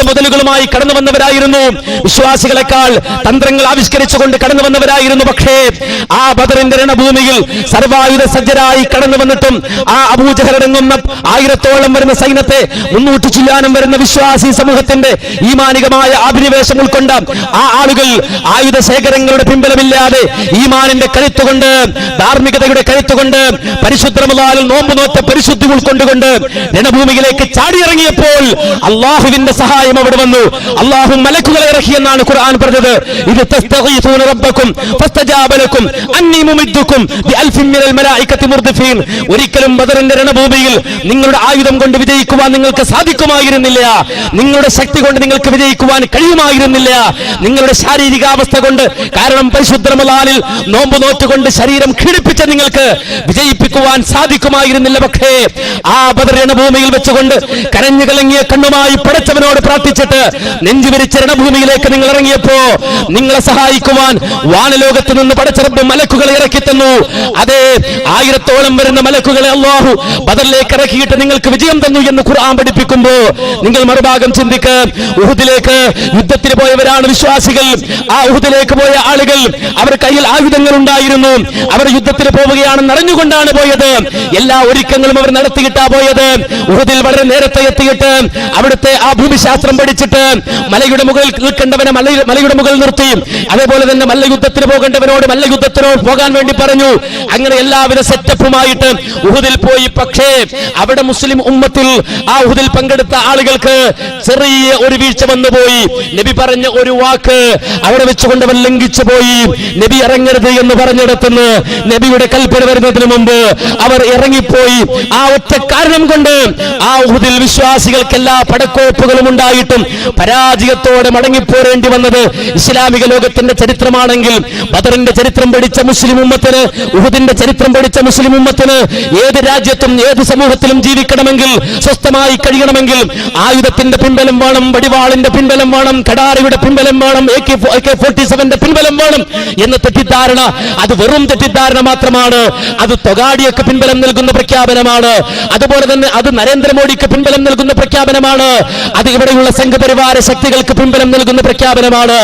മുതലുകളുമായി കടന്നു വന്നവരായിരുന്നു. വിശ്വാസികളെക്കാൾ തന്ത്രങ്ങൾ ആവിഷ്കരിച്ചുകൊണ്ട് കടന്നു വന്നവരായിരുന്നു. പക്ഷേ ആ ബദറിന്റെ രണഭൂമിയിൽ സർവായുധ സജ്ജരായി കടന്നു വന്നിട്ടും ആ അബൂജഹലടങ്ങുന്ന 1000-ഓളം വരുന്ന സൈന്യത്തെ 300 ചില്ലാനം വരുന്ന വിശ്വാസി സമൂഹത്തിന്റെ ഈമാനികമായ അഭിനിവേശം ഉൾക്കൊണ്ട ആ ആളുകൾ ആയുധ ശേഖരങ്ങളുടെ പിൻബലമില്ലാതെ ഈമാനിന്റെ കരുത്തുകൊണ്ട്, ധാർമ്മികതയുടെ കരുത്തുകൊണ്ട്, പരിശുദ്ധ റമളാനിൽ നോമ്പ് നോറ്റ പരിശുദ്ധി ഉൾക്കൊണ്ടുകൊണ്ട് രണഭൂമിയിലേക്ക് ചാടിയിറങ്ങിയപ്പോൾ അള്ളാഹുവിന്റെ സഹായം അവിടെ വന്നു. അള്ളാഹു മലക്കുകളെ ഇറക്കിയെന്നാണ് ഖുർആൻ പറഞ്ഞത്. ഇത് തസ്തഗീഥൂന റബ്ബക്കും ഫസ്തജാബ ലക്കും അന്നി മുമിദ്ദുക്കും ബിഅൽഫിൻ മിനൽ മലായികത്തി മുർദിഫീൻ. ഒരിക്കലും ബദറിന്റെ രണഭൂമിയിൽ നിങ്ങളുടെ ആയുധം കൊണ്ട് വിജയിക്കുവാൻ നിങ്ങൾക്ക് സാധിക്കുമായിരുന്നില്ല. നിങ്ങളുടെ ശക്തി കൊണ്ട് നിങ്ങൾക്ക് വിജയിക്കുവാൻ കഴിയുമായിരുന്നില്ല. നിങ്ങളുടെ ശാരീരികാവസ്ഥ കൊണ്ട്, കാരണം പരിശുദ്ധ റമളാനിൽ നോമ്പ് നോറ്റുകൊണ്ട് ശരീരം ക്ഷീണിപ്പിച്ച നിങ്ങൾക്ക് വിജയിപ്പിക്കുവാൻ സാധിക്കുമായിരുന്നില്ല. പക്ഷേ ആ ബദർ രണഭൂമിയിൽ വെച്ചുകൊണ്ട് കരഞ്ഞു കലങ്ങിയ കണ്ണുമായി പടച്ചവനോട് പ്രാർത്ഥിച്ചിട്ട് നെഞ്ചുവിരിച്ച രണഭൂമിയിലേക്ക് നിങ്ങൾ ഇറങ്ങിയപ്പോ നിങ്ങളെ സഹായിക്കുവാൻ വാനലോകത്ത് നിന്ന് പടച്ചറബ് മലക്കുകളെ ഇറക്കി തന്നു. അതേ 1000-ഓളം വരുന്ന മലക്കുകളെ അല്ലാഹു ബദറിലേക്ക് ഇറക്കിയിട്ട് നിങ്ങൾക്ക് വിജയം തന്നു എന്ന് ഖുർആൻ പഠിപ്പിക്കുമ്പോ നിങ്ങൾ മറുഭാഗം ചിന്തിക്ക്. ഉഹുദിലേക്ക് യുദ്ധത്തിന് പോയവരാണ് വിശ്വാസികൾ. ആ ഉഹുദിലേക്ക് പോയ ആളുകൾ അവർ കയ്യിൽ ആയുധങ്ങൾ ഉണ്ടായിരുന്നു. അവർ യുദ്ധത്തിന് പോവുകയാണെന്ന് അറിഞ്ഞുകൊണ്ടാണ് പോയത്. എല്ലാ ഒരുക്കങ്ങളും അവർ നടത്തിയിട്ടാ പോയത്. ഉഹുദിൽ വളരെ നേരത്തെ എത്തിയിട്ട് അവിടുത്തെ ആ ഭൂമിശാസ്ത്രം പഠിച്ചിട്ട് മലയുടെ മുകളിൽ നിൽക്കേണ്ടവനെ മലയുടെ മുകളിൽ നിർത്തി. അതേപോലെ തന്നെ മല്ലയുദ്ധത്തിന് പോകേണ്ടവനോട് മല്ലയുദ്ധത്തിനോട് പോകാൻ വേണ്ടി പറഞ്ഞു. അങ്ങനെ എല്ലാവിധ സെറ്റപ്പുമായിട്ട് ഉഹുദിൽ പോയി. പക്ഷേ അവിടെ മുസ്ലിം ഉമ്മത്തിൽ ആ ഉഹുദിൽ പങ്കെടുത്ത ആളുകൾക്ക് ചെറിയ ഒരു വീഴ്ച വന്നുപോയി. നബി പറഞ്ഞ ഒരു വാക്ക് അവിടെ വെച്ചുകൊണ്ട് അവർ ലംഘിച്ചു പോയി. നബി ഇറങ്ങരുത് എന്ന് പറഞ്ഞിടത്തുനിന്ന് നബിയുടെ കൽപ്പന വരുന്നതിന് മുമ്പ് അവർ ഇറങ്ങിപ്പോയി. ആ ഒറ്റ കാരണം കൊണ്ട് ആ ഉഹുദിൽ വിശ്വാസികൾക്ക് എല്ലാ പടക്കോപ്പുകളും ഉണ്ടായിട്ടും പരാജയത്തോടെ മടങ്ങിപ്പോരേണ്ടി വന്നത് ഇസ്ലാമിക ലോകത്തിന്റെ ചരിത്രമാണെങ്കിൽ ബദറിന്റെ ചരിത്രം പഠിച്ച മുസ്ലിം ഉമ്മത്തിന്, ഉഹുദിന്റെ ചരിത്രം പഠിച്ച മുസ്ലിം ഉമ്മത്തിന് ഏത് രാജ്യത്തും ഏത് സമൂഹത്തിലും ജീവിക്കണമെങ്കിൽ, സ്വസ്ഥമായി കഴിയണമെങ്കിൽ ആയുധത്തിന്റെ പിൻബലം വേണം, വടിവാളിന്റെ പിൻബലം വേണം, കടാരയുടെ പിൻബലം വേണം, AK-47 പിൻബലം വേണം എന്ന തെറ്റിദ്ധാരണ അത് വെറും തെറ്റിദ്ധാരണ മാത്രമാണ്. അത് തൊഗാഡിയക്ക് പിൻബലം നൽകുന്ന പ്രഖ്യാപനമാണ്. അതുപോലെ തന്നെ അത് നരേന്ദ്രമോദിക്ക് പിൻബലം നൽകുന്ന പ്രഖ്യാപനമാണ്. അത് ഇവിടെയുള്ള സംഘപരിവാര ശക്തികൾക്ക് പിൻബലം നൽകുന്ന പ്രഖ്യാപനമാണ്.